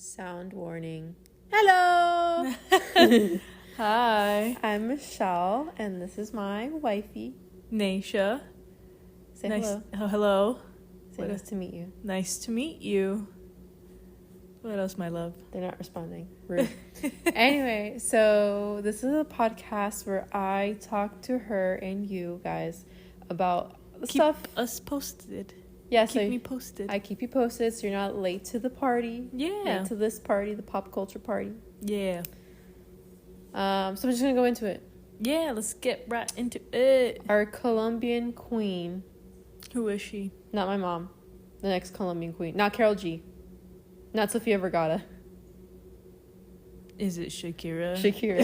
Sound warning. Hello! Hi. I'm Michelle, and this is my wifey. Naisha. Say nice. hello. Oh, hello. Say nice to meet you. Nice to meet you. What else, my love? They're not responding. Rude. Anyway, so this is a podcast where I talk to her and you guys about stuff. Keep us posted. Yeah, Keep me posted. I keep you posted so you're not late to the party. Yeah. Late to this party, the pop culture party. Yeah. So I'm just going to go into it. Yeah, let's get right into it. Our Colombian queen. Who is she? Not my mom. The next Colombian queen. Not Karol G. Not Sofia Vergara. Is it Shakira? Shakira.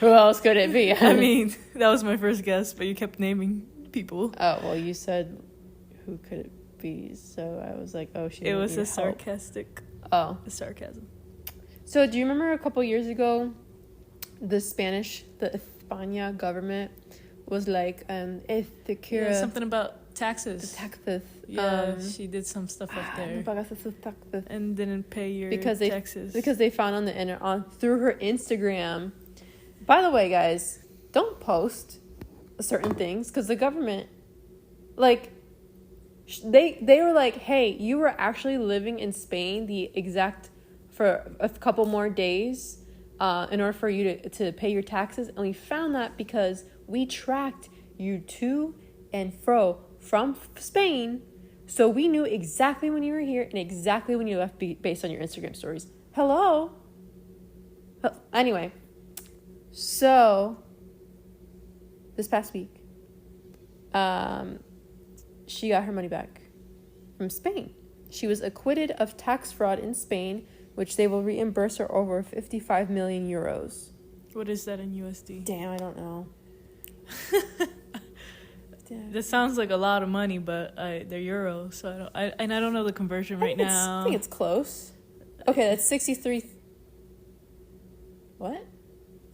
Who else could it be? I mean, that was my first guess, but you kept naming people. Oh, well, you said who could it be, so I was like, oh, she. It was a help. sarcastic. Oh. A sarcasm. So, do you remember a couple years ago, the España government was like, if the Kira... Yeah, something about taxes. The taxes. Yeah, she did some stuff up there. And didn't pay your taxes. Because they found on the internet, through her Instagram. By the way, guys, don't post certain things, because the government, like, they were like, hey, you were actually living in Spain for a couple more days in order for you to pay your taxes. And we found that because we tracked you to and fro from Spain. So we knew exactly when you were here and exactly when you left based on your Instagram stories. Hello? Anyway, so this past week, she got her money back from Spain. She was acquitted of tax fraud in Spain, which they will reimburse her over 55 million euros. What is that in USD? Damn, I don't know. That sounds like a lot of money, but they're euros, so I don't know the conversion right now. I think it's close. Okay, that's 63. What?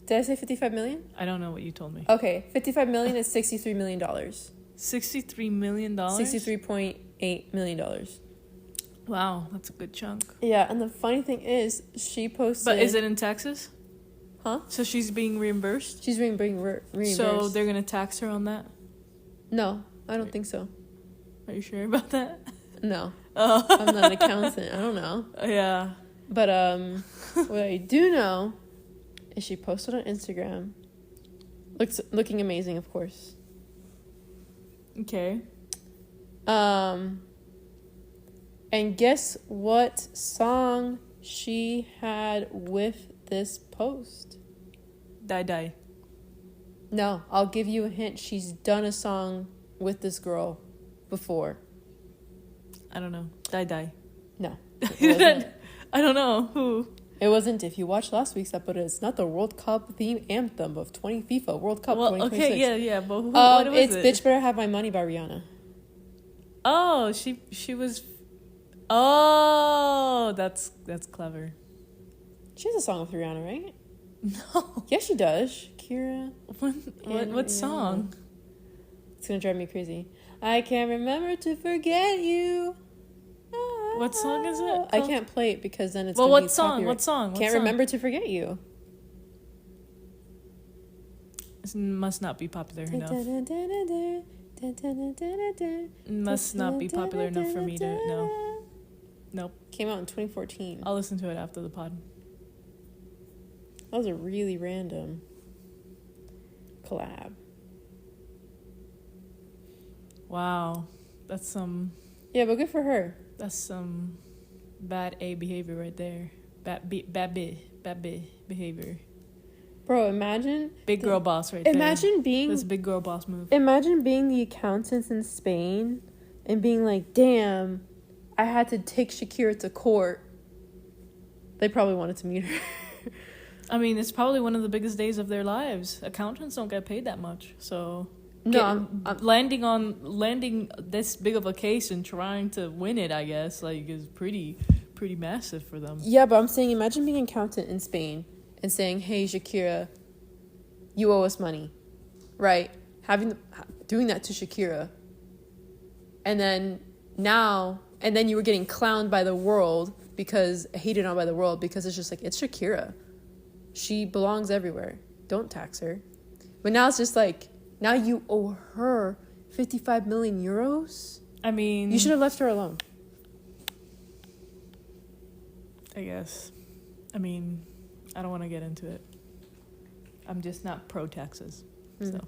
Did I say 55 million? I don't know what you told me. Okay, 55 million is $63 million. $63 million? $63.8 million. Wow, that's a good chunk. Yeah, and the funny thing is, she posted... But is it in Texas? Huh? So she's being reimbursed? She's being reimbursed. So they're going to tax her on that? No, I don't think so. Are you sure about that? No. Oh. I'm not an accountant. I don't know. Yeah. But what I do know is she posted on Instagram. Looking amazing, of course. Okay. And guess what song she had with this post? Die. No, I'll give you a hint. She's done a song with this girl before. I don't know. Die. No. I don't know. Who? It wasn't. If you watched last week's episode, it's not the World Cup theme anthem of FIFA World Cup 2026. Okay, yeah. But what was it's it? Bitch Better Have My Money by Rihanna. Oh, she was... Oh, that's clever. She has a song with Rihanna, right? No. Yeah, she does. Shakira. What song? It's gonna drive me crazy. I can't remember to forget you. What song is it? I can't play it because then it's well. gonna What be song? copyright. What song? Can't remember to forget you. It must not be popular enough. Must not be popular enough for me to know. Nope. Came out in 2014. I'll listen to it after the pod. That was a really random collab. Wow. That's some... Yeah, but good for her. That's some bad A behavior right there. Bad behavior. Bro, imagine... Big girl boss right there. Imagine being... That's a big girl boss move. Imagine being the accountants in Spain and being like, damn, I had to take Shakira to court. They probably wanted to meet her. I mean, it's probably one of the biggest days of their lives. Accountants don't get paid that much, so I'm landing this big of a case and trying to win it, I guess, like, is pretty massive for them. Yeah, but I'm saying, imagine being an accountant in Spain and saying, "Hey, Shakira, you owe us money," right? Doing that to Shakira, and then now and then you were getting clowned by the world hated on by the world because it's just like, it's Shakira. She belongs everywhere. Don't tax her. But now it's just like, now you owe her 55 million euros? I mean... You should have left her alone. I guess. I mean, I don't want to get into it. I'm just not pro-taxes, so...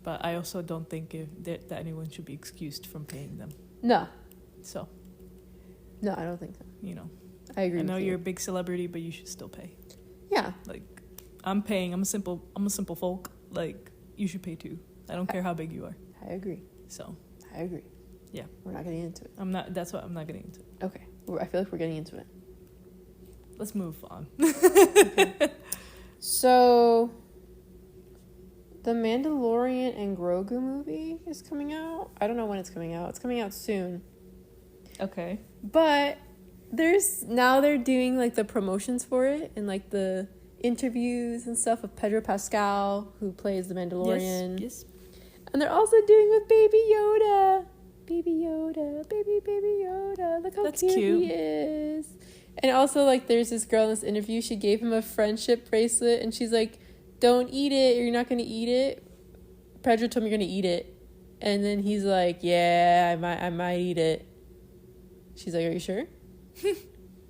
But I also don't think that anyone should be excused from paying them. No. So. No, I don't think so. You know. I agree. I know you're a big celebrity, but you should still pay. Yeah. Like, I'm paying. I'm a simple folk. Like, you should pay too. I don't care how big you are. I agree. So. I agree. Yeah. We're not getting into it. That's what I'm not getting into. Okay. I feel like we're getting into it. Let's move on. Okay. So, the Mandalorian and Grogu movie is coming out. I don't know when it's coming out. It's coming out soon. Okay. But they're doing like the promotions for it and like the interviews and stuff of Pedro Pascal, who plays the Mandalorian. Yes. And they're also doing with Baby Yoda. Baby Yoda. Baby Yoda. Look how cute he is. And also, like, there's this girl in this interview. She gave him a friendship bracelet. And she's like, don't eat it. Or you're not going to eat it. Pedro told me you're going to eat it. And then he's like, yeah, I might eat it. She's like, are you sure?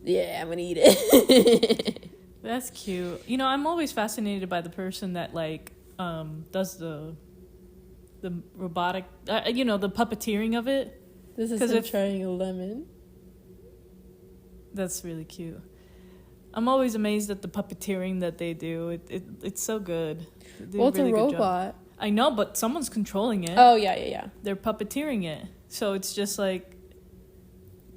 Yeah, I'm going to eat it. That's cute. You know, I'm always fascinated by the person that, like, does the robotic, the puppeteering of it. This is him trying a lemon. That's really cute. I'm always amazed at the puppeteering that they do. It's so good. Well, it's a robot. I know, but someone's controlling it. Oh, yeah. They're puppeteering it. So it's just like,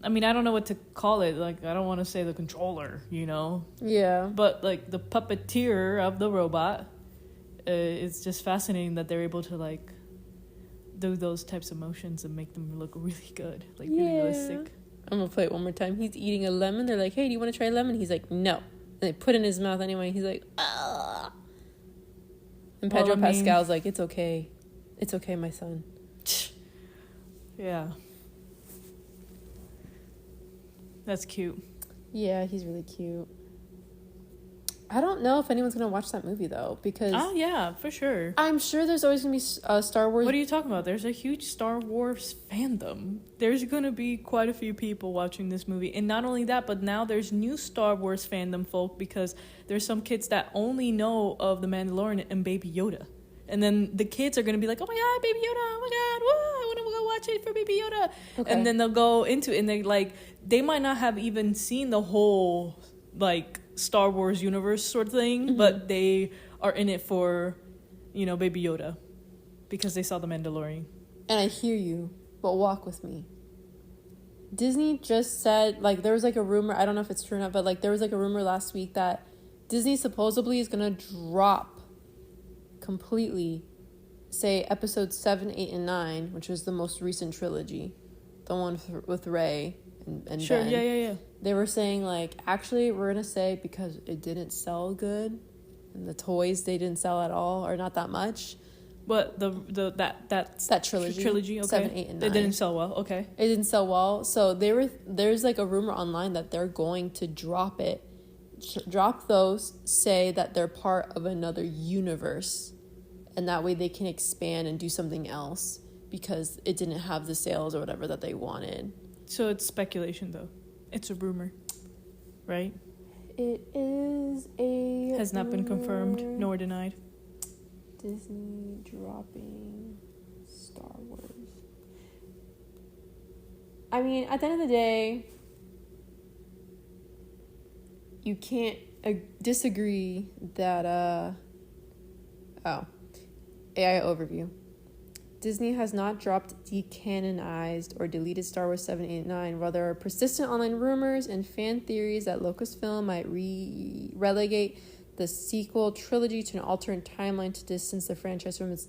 I mean, I don't know what to call it. Like, I don't want to say the controller, you know? Yeah. But, like, the puppeteer of the robot, it's just fascinating that they're able to, like, do those types of motions and make them look really good. Like, really realistic. I'm going to play it one more time. He's eating a lemon. They're like, hey, do you want to try lemon? He's like, no. And they put it in his mouth anyway. He's like, ah. And Pedro Pascal's like, it's okay. It's okay, my son. Yeah. That's cute. Yeah, he's really cute. I don't know if anyone's going to watch that movie, though, because... Oh, yeah, for sure. I'm sure there's always going to be Star Wars... What are you talking about? There's a huge Star Wars fandom. There's going to be quite a few people watching this movie. And not only that, but now there's new Star Wars fandom folk because there's some kids that only know of The Mandalorian and Baby Yoda. And then the kids are going to be like, oh, my God, Baby Yoda. Oh, my God. Whoa, I want to go watch it for Baby Yoda. Okay. And then they'll go into it. And they're like, they might not have even seen the whole, like... Star Wars universe sort of thing, but they are in it for, Baby Yoda because they saw The Mandalorian. And I hear you, but walk with me. Disney just said, like, there was like a rumor, I don't know if it's true or not, but like there was like a rumor last week that Disney supposedly is gonna drop completely, say, episodes 7, 8, and 9, which was the most recent trilogy, the one with Rey and sure, Ben. Yeah. They were saying, like, actually, we're going to say because it didn't sell good, and the toys, they didn't sell at all, or not that much. But that trilogy, okay. 7, 8, and 9. It didn't sell well, okay. It didn't sell well, so there's, like, a rumor online that they're going to drop it. Drop those, say that they're part of another universe, and that way they can expand and do something else, because it didn't have the sales or whatever that they wanted. So it's speculation, though. It's a rumor, right? It is a Has not been confirmed nor denied. Disney dropping Star Wars. I mean, at the end of the day, you can't disagree that, AI overview. Disney has not dropped, decanonized, or deleted Star Wars 7, 8, and 9. While there are persistent online rumors and fan theories that Lucasfilm might relegate the sequel trilogy to an alternate timeline to distance the franchise from its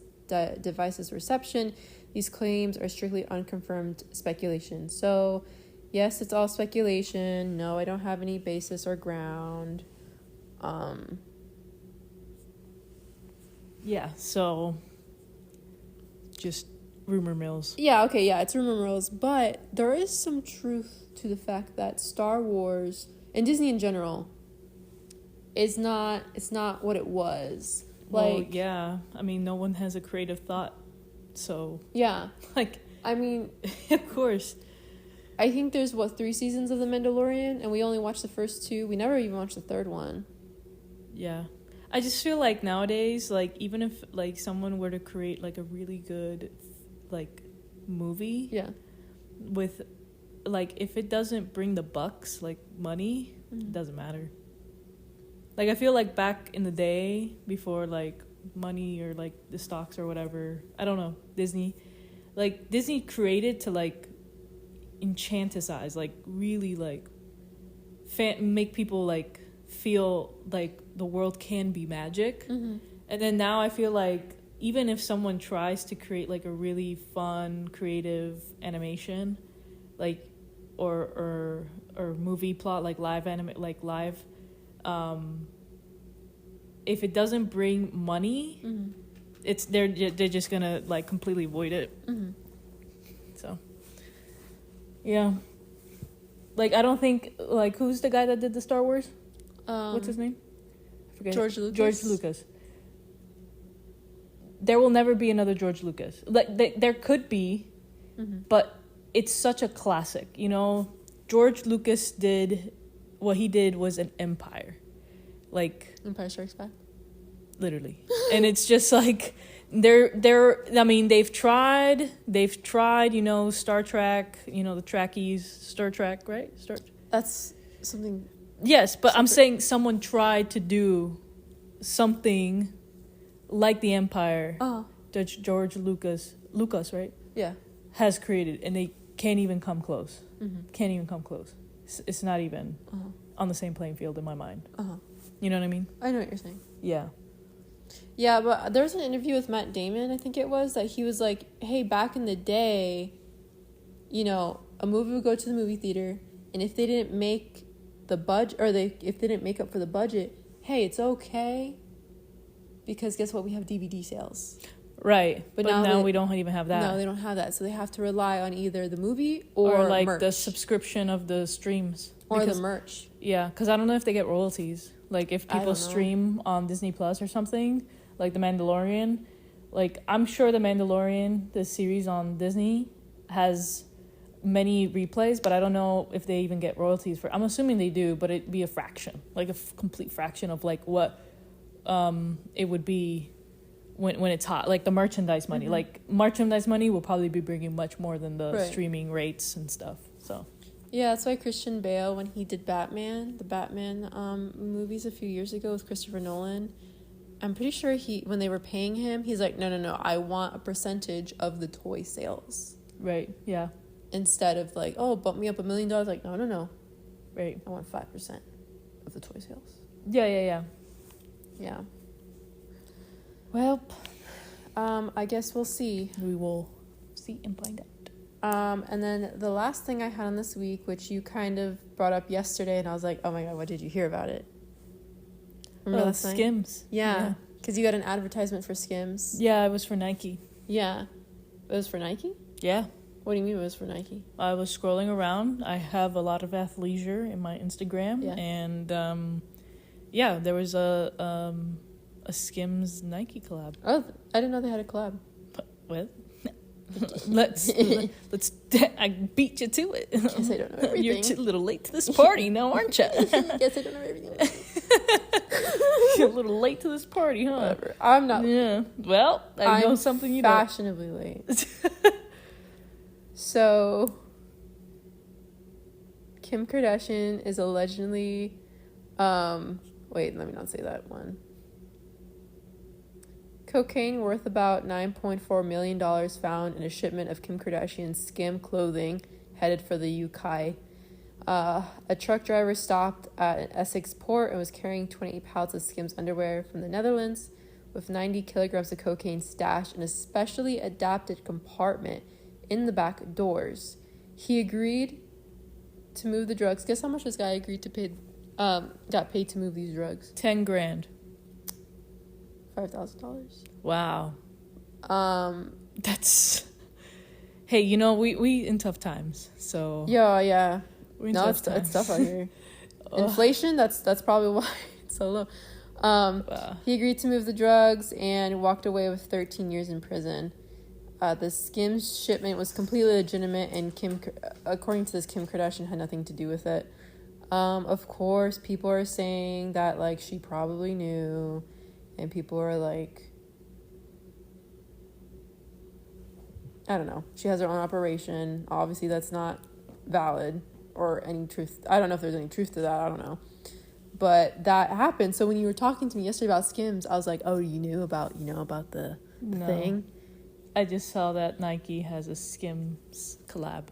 device's reception, these claims are strictly unconfirmed speculation. So, yes, it's all speculation. No, I don't have any basis or ground. Yeah, so... just rumor mills. Yeah, okay, yeah, it's rumor mills, but there is some truth to the fact that Star Wars and Disney in general it's not what it was. Well, Like, yeah. I mean, no one has a creative thought. So, yeah. like, I mean, of course. I think there's 3 seasons of The Mandalorian, and we only watched the first 2. We never even watched the third one. Yeah. I just feel like nowadays, like, even if, like, someone were to create, like, a really good, like, movie. Yeah. With, like, if it doesn't bring the bucks, like, money, it doesn't matter. Like, I feel like back in the day, before, like, money or, like, the stocks or whatever, I don't know, Disney created to, like, enchanticize, like, really, like, make people, like, feel like the world can be magic. Mm-hmm. And then now I feel like even if someone tries to create, like, a really fun, creative animation, like, or movie plot, like, live, if it doesn't bring money, they're just gonna, like, completely void it. So yeah, like, I don't think, like, who's the guy that did the Star Wars, what's his name? I forget. George Lucas. There will never be another George Lucas. Like, there could be, but it's such a classic, you know. George Lucas did what he did was an empire, like Empire Strikes Back, literally. And it's just like they're I mean, they've tried, you know, Star Trek, you know, the Trekkies, Star Trek, right? That's something. Yes, but I'm saying someone tried to do something like the Empire that George Lucas, right? Yeah. Has created, and they can't even come close. Can't even come close. It's not even on the same playing field in my mind. You know what I mean? I know what you're saying. Yeah. Yeah, but there was an interview with Matt Damon, I think it was, that he was like, hey, back in the day, you know, a movie would go to the movie theater, and if they didn't make the budget, or if they didn't make up for the budget, hey, it's okay, because guess what? We have DVD sales. Right. But now we don't even have that. No, they don't have that. So they have to rely on either the movie or like merch. The subscription of the streams. Or the merch. Yeah, because I don't know if they get royalties. Like, if people stream on Disney Plus or something, like The Mandalorian. Like, I'm sure The Mandalorian, the series on Disney, has many replays, but I don't know if they even get royalties for. I'm assuming they do, but it'd be a fraction. Like, a complete fraction of, like, what it would be when it's hot, like the merchandise money. Like, merchandise money will probably be bringing much more than the streaming rates and stuff. So yeah, that's why Christian Bale, when he did the Batman movies a few years ago with Christopher Nolan, I'm pretty sure when they were paying him, he's like, no, I want a percentage of the toy sales. Right. Yeah. Instead of like, oh, bump me up $1 million. Like, no. Right. I want 5% of the toy sales. Yeah. Well, I guess we'll see. We will see and find out. And then the last thing I had on this week, which you kind of brought up yesterday, and I was like, oh my God, what did you hear about it? Remember last night? Skims. Yeah, because you got an advertisement for Skims. Yeah, it was for Nike. Yeah. It was for Nike? Yeah. What do you mean it was for Nike? I was scrolling around. I have a lot of athleisure in my Instagram. Yeah. And, there was a Skims Nike collab. Oh, I didn't know they had a collab. Well, let's I beat you to it. Guess I don't know everything. You're a little late to this party now, aren't you? Guess I don't know everything. You're a little late to this party, huh? Whatever. I'm not. Yeah. Well, I know something you don't. Fashionably late. So, Kim Kardashian is allegedly, wait, let me not say that one. Cocaine worth about $9.4 million found in a shipment of Kim Kardashian's skim clothing headed for the UK. A truck driver stopped at an Essex port and was carrying 28 pallets of Skims underwear from the Netherlands with 90 kilograms of cocaine stashed in a specially adapted compartment in the back doors. He agreed to move the drugs. Guess how much this guy agreed to pay? Got paid to move these drugs. $10,000. $5,000. Wow. Um, That's Hey, you know, we in tough times, so... Yeah. We're in No, tough it's times. tough out here. Inflation, that's probably why it's so low. Wow. He agreed to move the drugs and walked away with 13 years in prison. The Skims shipment was completely legitimate, and according to this, Kim Kardashian had nothing to do with it. Of course, people are saying that, like, she probably knew, and people are like, I don't know. She has her own operation. Obviously, that's not valid or any truth. I don't know if there's any truth to that. I don't know. But that happened. So when you were talking to me yesterday about Skims, I was like, oh, you knew about the thing? I just saw that Nike has a Skims collab.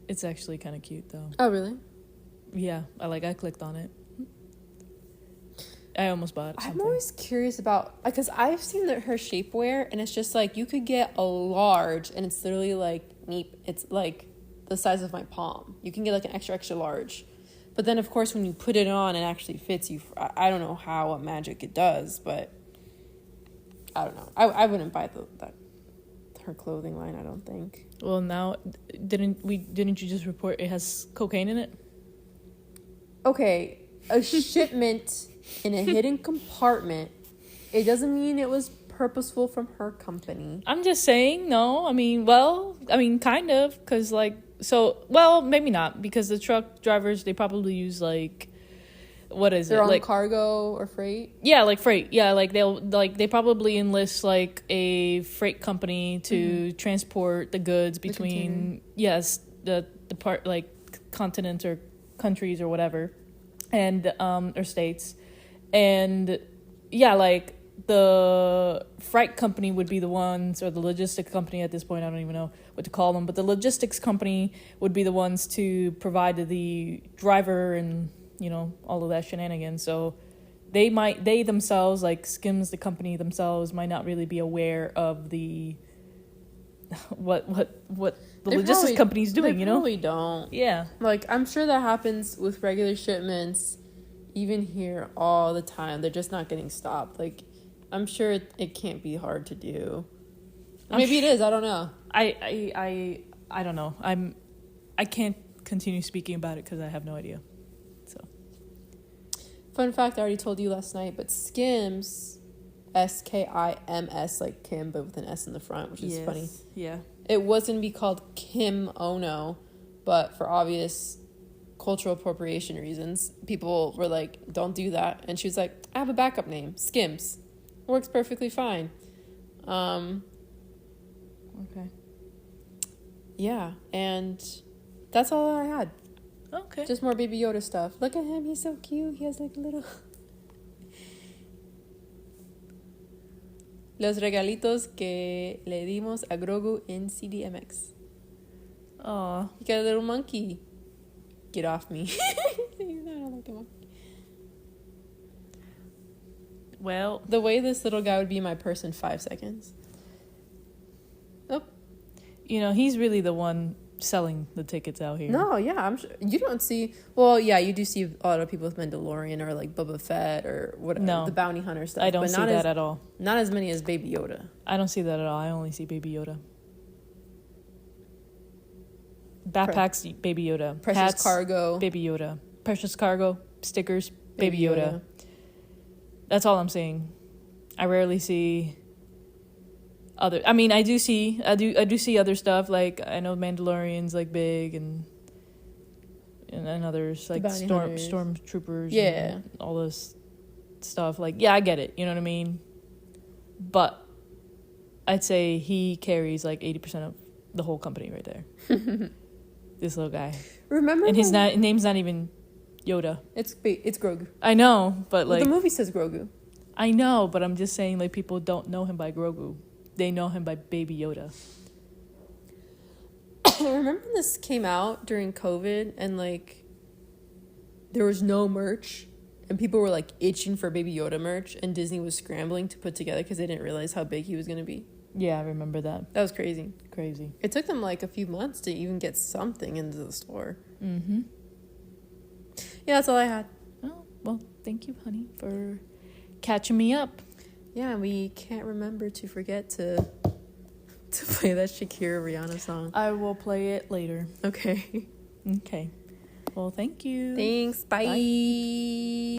It's actually kind of cute, though. Oh, really? Yeah, I clicked on it. I almost bought something. I'm always curious about, because I've seen her shapewear, and it's just like, you could get a large, and it's literally like, it's like the size of my palm. You can get like an extra large. But then, of course, when you put it on, it actually fits you. I don't know what magic it does, but I don't know. I wouldn't buy her clothing line, I don't think. Well, now, didn't you just report it has cocaine in it? Okay, a shipment in a hidden compartment, it doesn't mean it was purposeful from her company. I'm just saying, no. I mean, kind of, because, maybe not, because the truck drivers, they probably use, like, what is their it? own Like cargo or freight? Yeah, like freight. Yeah, like they probably enlist, like, a freight company to transport the goods between, the part, like, continents or countries or whatever, and, or states. And, yeah, like, the freight company would be the ones, or the logistics company at this point, I don't even know what to call them, but the logistics company would be the ones to provide the driver and, you know, all of that shenanigans. So they themselves, like Skims, the company themselves, might not really be aware of the what the logistics company's doing, you know? They probably don't. Yeah. Like, I'm sure that happens with regular shipments, even here, all the time. They're just not getting stopped. Like, I'm sure it can't be hard to do. Maybe it is. I don't know. I don't know. I can't continue speaking about it because I have no idea. So, fun fact, I already told you last night, but Skims, Skims, like Kim, but with an S in the front, which is funny. Yeah. It was going to be called Kim Ono, but for obvious cultural appropriation reasons, people were like, don't do that. And she was like, I have a backup name, Skims. Works perfectly fine. Okay. Yeah, and that's all I had. Okay. Just more Baby Yoda stuff. Look at him, he's so cute. He has like a little... Los regalitos que le dimos a Grogu in CDMX. Aw. You got a little monkey. Get off me. He's not like a monkey. Well, The way this little guy would be in my purse in 5 seconds. Oh. you know, he's really the one selling the tickets out here. No, yeah, I'm sure. You don't see... Well, yeah, you do see a lot of people with Mandalorian or like Boba Fett or whatever. No. The bounty hunter stuff. I don't see that at all. Not as many as Baby Yoda. I don't see that at all. I only see Baby Yoda. Backpacks, Baby Yoda. Precious Hats, cargo. Baby Yoda. Precious cargo, stickers, Baby Yoda. That's all I'm seeing. I rarely see other... I mean, I do see other stuff. Like, I know Mandalorian's, like, big, and others, like Stormtroopers. Yeah. And all this stuff. Like, yeah, I get it. You know what I mean? But I'd say he carries, like, 80% of the whole company right there. This little guy. Remember? And his name's not even Yoda. It's Grogu. I know, but, like... The movie says Grogu. I know, but I'm just saying, like, people don't know him by Grogu. They know him by Baby Yoda. Remember when this came out during COVID and, like, there was no merch and people were, like, itching for Baby Yoda merch and Disney was scrambling to put together because they didn't realize how big he was going to be? Yeah, I remember that. That was crazy. Crazy. It took them, like, a few months to even get something into the store. Mm-hmm. Yeah, that's all I had. Oh, well, thank you, honey, for catching me up. Yeah, we can't remember to forget to to play that Shakira Rihanna song. I will play it later. Okay. Okay. Well, thank you. Thanks. Bye. Bye.